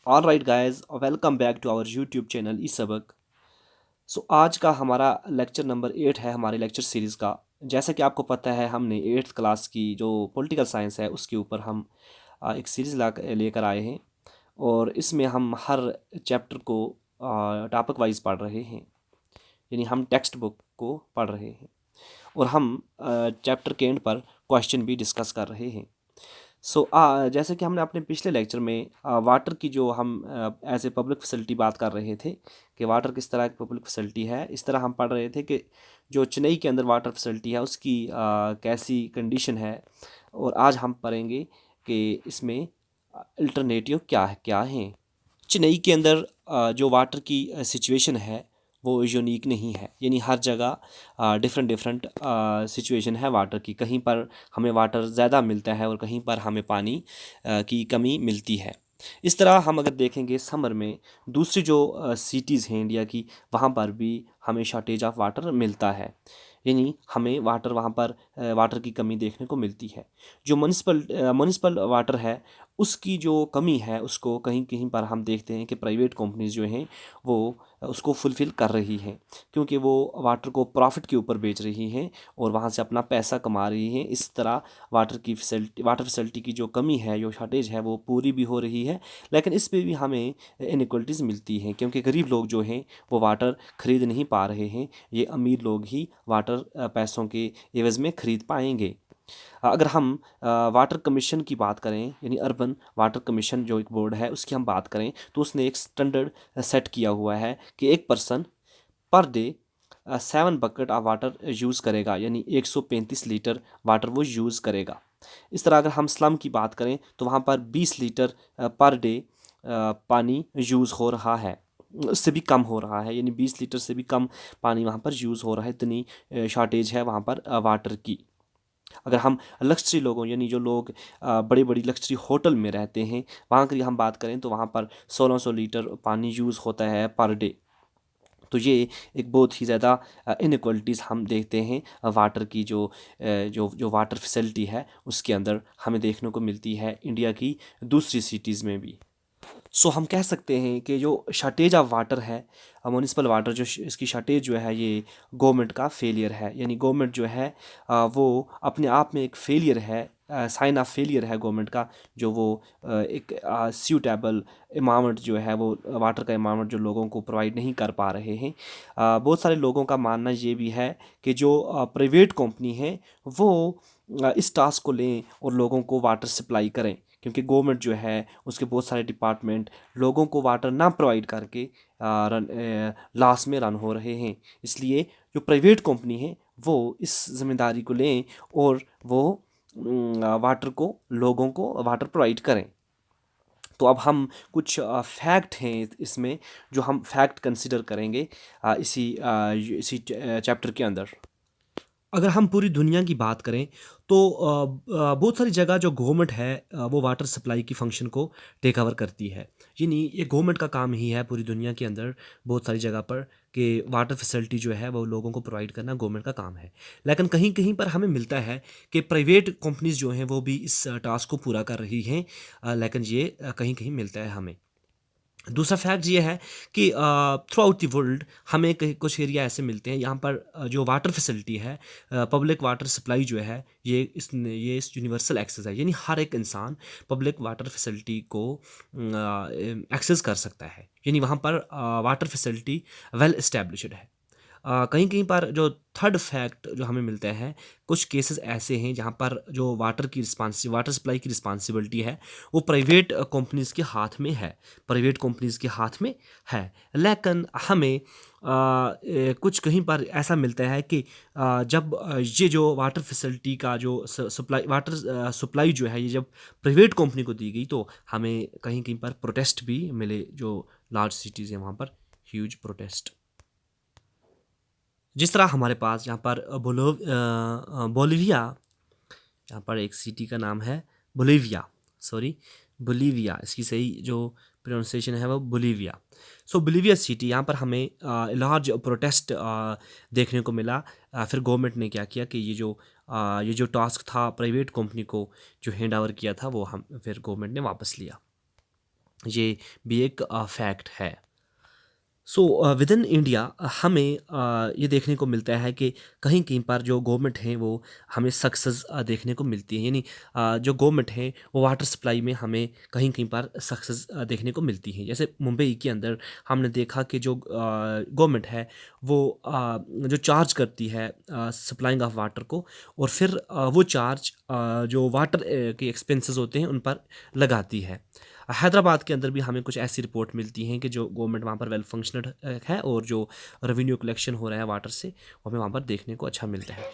All right guys, welcome back to our YouTube channel E Sabak. आज का हमारा lecture number 8 है हमारे लेक्चर सीरीज़ का। जैसे कि आपको पता है, हमने 8th क्लास की जो पॉलिटिकल साइंस है उसके ऊपर हम एक सीरीज़ ला लेकर आए हैं। और इसमें हम हर चैप्टर को टॉपिक वाइज पढ़ रहे हैं, यानी हम टेक्स्ट बुक को पढ़ रहे हैं और हम चैप्टर के एंड पर क्वेश्चन भी डिस्कस कर रहे हैं। जैसे कि हमने अपने पिछले लेक्चर में वाटर की जो हम एज ए पब्लिक फैसिलिटी बात कर रहे थे कि वाटर किस तरह की पब्लिक फैसिलिटी है, इस तरह हम पढ़ रहे थे कि जो चेन्नई के अंदर वाटर फैसिलिटी है उसकी कैसी कंडीशन है। और आज हम पढ़ेंगे कि इसमें अल्टरनेटिव क्या है। चेन्नई के अंदर जो वाटर की सिचुएशन है वो यूनिक नहीं है, यानी हर जगह डिफरेंट डिफरेंट सिचुएशन है वाटर की। कहीं पर हमें वाटर ज़्यादा मिलता है और कहीं पर हमें पानी की कमी मिलती है। इस तरह हम अगर देखेंगे समर में दूसरी जो सिटीज़ हैं इंडिया की, वहाँ पर भी हमें शॉर्टेज ऑफ वाटर मिलता है, यानी हमें वाटर वहाँ पर वाटर की कमी देखने को मिलती है। जो म्यूनिसिपल वाटर है उसकी जो कमी है उसको कहीं कहीं पर हम देखते हैं कि प्राइवेट कंपनीज जो हैं वो उसको फुलफ़िल कर रही हैं, क्योंकि वो वाटर को प्रॉफिट के ऊपर बेच रही हैं और वहाँ से अपना पैसा कमा रही हैं। इस तरह वाटर फैसिलिटी की जो कमी है, जो शॉर्टेज है, वो पूरी भी हो रही है। लेकिन इस पे भी हमें इनइक्वलिटीज़ मिलती हैं, क्योंकि गरीब लोग जो हैं वो वाटर ख़रीद नहीं पा रहे हैं। ये अमीर लोग ही वाटर पैसों के एवज़ में ख़रीद पाएंगे। अगर हम वाटर कमीशन की बात करें, यानी अर्बन वाटर कमीशन जो एक बोर्ड है उसकी हम बात करें, तो उसने एक स्टैंडर्ड सेट किया हुआ है कि एक person per day 7 bucket of water use करेगा, यानी 135 लीटर वाटर वो यूज़ करेगा। इस तरह अगर हम स्लम की बात करें तो वहाँ पर 20 लीटर पर डे पानी यूज़ हो रहा है, उससे भी कम हो रहा है, यानी 20 लीटर से भी कम पानी वहाँ पर यूज़ हो रहा है। इतनी शॉर्टेज है वहाँ पर वाटर की। अगर हम लग्जरी लोगों, यानी जो लोग बड़ी बड़ी लग्जरी होटल में रहते हैं, वहाँ की हम बात करें तो वहाँ पर 1600 लीटर पानी यूज़ होता है पर डे। तो ये एक बहुत ही ज़्यादा इनइक्वलिटीज़ हम देखते हैं वाटर की जो वाटर फैसिलिटी है उसके अंदर हमें देखने को मिलती है इंडिया की दूसरी सिटीज़ में भी। हम कह सकते हैं कि जो शॉर्टेज ऑफ वाटर है, म्यूनिसिपल वाटर जो इसकी शॉर्टेज जो है, ये गवर्नमेंट का फेलियर है। यानी गवर्नमेंट जो है वो अपने आप में एक फेलियर है, साइन ऑफ फेलियर है गवर्नमेंट का। जो वो एक सूटेबल अमाउंट जो है वो वाटर का अमाउंट जो लोगों को प्रोवाइड नहीं कर पा रहे हैं। बहुत सारे लोगों का मानना ये भी है कि जो प्राइवेट कंपनी है वो इस टास्क को लें और लोगों को वाटर सप्लाई करें, क्योंकि गवर्नमेंट जो है उसके बहुत सारे डिपार्टमेंट लोगों को वाटर ना प्रोवाइड करके लॉस में रन हो रहे हैं। इसलिए जो प्राइवेट कंपनी है वो इस जिम्मेदारी को लें और वो वाटर को लोगों को वाटर प्रोवाइड करें। तो अब हम कुछ फैक्ट हैं इसमें, जो हम फैक्ट कंसिडर करेंगे इसी चैप्टर के अंदर। अगर हम पूरी दुनिया की बात करें तो बहुत सारी जगह जो गवर्नमेंट है वो वाटर सप्लाई की फ़ंक्शन को टेक ओवर करती है। यानी ये गवर्नमेंट का काम ही है पूरी दुनिया के अंदर बहुत सारी जगह पर कि वाटर फैसिलिटी जो है वो लोगों को प्रोवाइड करना गवर्नमेंट का काम है। लेकिन कहीं कहीं पर हमें मिलता है कि प्राइवेट कंपनीज जो हैं वो भी इस टास्क को पूरा कर रही हैं, लेकिन ये कहीं कहीं मिलता है हमें। दूसरा फैक्ट ये है कि थ्रू आउट द वर्ल्ड हमें कहीं कुछ एरिया ऐसे मिलते हैं यहाँ पर जो वाटर फैसिलिटी है, पब्लिक वाटर सप्लाई जो है, ये इस यूनिवर्सल एक्सेस है, यानी हर एक इंसान पब्लिक वाटर फैसिलिटी को एक्सेस कर सकता है। यानी वहाँ पर वाटर फैसिलिटी वेल इस्टेब्लिश्ड है। कहीं कहीं पर जो थर्ड फैक्ट जो हमें मिलता है, कुछ केसेस ऐसे हैं जहाँ पर जो वाटर सप्लाई की रिस्पांसिबिलिटी है वो प्राइवेट कंपनीज के हाथ में है, प्राइवेट कंपनीज के हाथ में है। लेकिन हमें कुछ कहीं पर ऐसा मिलता है कि जब ये जो वाटर फैसिलिटी का जो सप्लाई जो है ये जब प्राइवेट कंपनी को दी गई, तो हमें कहीं कहीं पर प्रोटेस्ट भी मिले। जो लार्ज सिटीज़ हैं वहाँ पर ह्यूज प्रोटेस्ट। जिस तरह हमारे पास यहाँ पर बोलिविया, यहाँ पर एक सिटी का नाम है बोलिविया, सॉरी बोलिविया, इसकी सही जो प्रोनाउंसिएशन है वो बोलिविया। बोलिविया सिटी, यहाँ पर हमें लार्ज प्रोटेस्ट देखने को मिला। फिर गवर्नमेंट ने क्या किया कि ये जो टास्क था प्राइवेट कंपनी को जो हैंड ओवर किया था वो हम फिर गवर्नमेंट ने वापस लिया। ये भी एक फैक्ट है। सो विद इन इंडिया हमें ये देखने को मिलता है कि कहीं कहीं पर जो गवर्नमेंट है वो हमें सक्सेस देखने को मिलती है, यानी जो गवर्नमेंट है वो वाटर सप्लाई में हमें कहीं कहीं पर सक्सेस देखने को मिलती है। जैसे मुंबई के अंदर हमने देखा कि जो गवर्नमेंट है वो जो चार्ज करती है सप्लाइंग ऑफ वाटर को, और फिर वो चार्ज जो वाटर के एक्सपेंसेस होते हैं उन पर लगाती है। हैदराबाद के अंदर भी हमें कुछ ऐसी रिपोर्ट मिलती हैं कि जो गवर्नमेंट वहाँ पर वेल फंक्शनड है, और जो रेवेन्यू कलेक्शन हो रहा है वाटर से वो हमें वहाँ पर देखने को अच्छा मिलता है।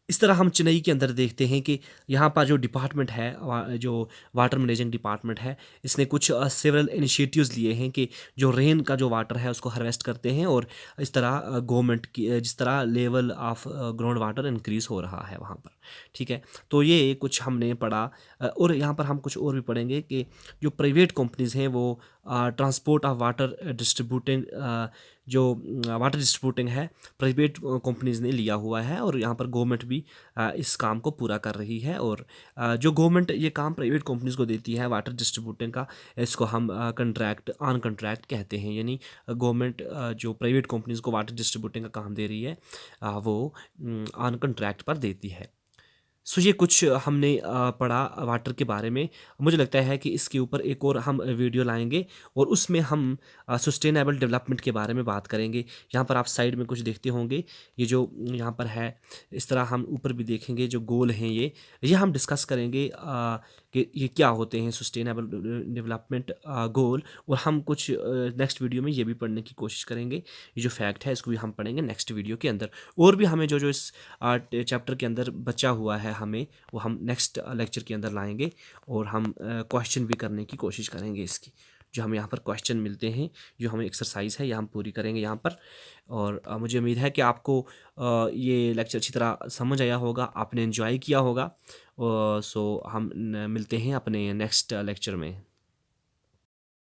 इस तरह हम चेन्नई के अंदर देखते हैं कि यहाँ पर जो डिपार्टमेंट है जो वाटर मैनेजिंग डिपार्टमेंट है, इसने कुछ सेवरल इनिशिएटिव्स लिए हैं कि जो रेन का जो वाटर है उसको हार्वेस्ट करते हैं, और इस तरह गवर्नमेंट की जिस तरह level of ground water increase हो रहा है वहाँ पर। ठीक है, तो ये कुछ हमने पढ़ा। और यहाँ पर हम कुछ और भी पढ़ेंगे कि जो प्राइवेट कंपनीज़ हैं वो ट्रांसपोर्ट ऑफ वाटर डिस्ट्रीब्यूटिंग जो वाटर डिस्ट्रीब्यूटिंग है प्राइवेट कंपनीज़ ने लिया हुआ है, और यहाँ पर गवर्नमेंट भी इस काम को पूरा कर रही है। और जो गवर्नमेंट ये काम प्राइवेट कंपनीज़ को देती है वाटर डिस्ट्रीब्यूटिंग का, इसको हम कंट्रैक्ट ऑन कंट्रैक्ट कहते हैं, यानी गवर्नमेंट जो प्राइवेट कंपनीज़ को वाटर डिस्ट्रीब्यूटिंग का काम दे रही है वो ऑन कंट्रैक्ट पर देती है। सो ये कुछ हमने पढ़ा वाटर के बारे में। मुझे लगता है कि इसके ऊपर एक और हम वीडियो लाएंगे, और उसमें हम सस्टेनेबल डेवलपमेंट के बारे में बात करेंगे। यहाँ पर आप साइड में कुछ देखते होंगे, ये जो यहाँ पर है, इस तरह हम ऊपर भी देखेंगे जो गोल हैं ये हम डिस्कस करेंगे कि ये क्या होते हैं सस्टेनेबल डेवलपमेंट गोल। और हम कुछ नेक्स्ट वीडियो में ये भी पढ़ने की कोशिश करेंगे, ये जो फैक्ट है इसको भी हम पढ़ेंगे नेक्स्ट वीडियो के अंदर। और भी हमें जो जो इस चैप्टर के अंदर बचा हुआ है हमें वो हम नेक्स्ट लेक्चर के अंदर लाएंगे, और हम क्वेश्चन भी करने की कोशिश करेंगे इसकी। जो हमें यहाँ पर क्वेश्चन मिलते हैं, जो हमें एक्सरसाइज है, ये हम पूरी करेंगे यहाँ पर। और मुझे उम्मीद है कि आपको ये लेक्चर अच्छी तरह समझ आया होगा, आपने एंजॉय किया होगा। सो हम मिलते हैं अपने नेक्स्ट लेक्चर में।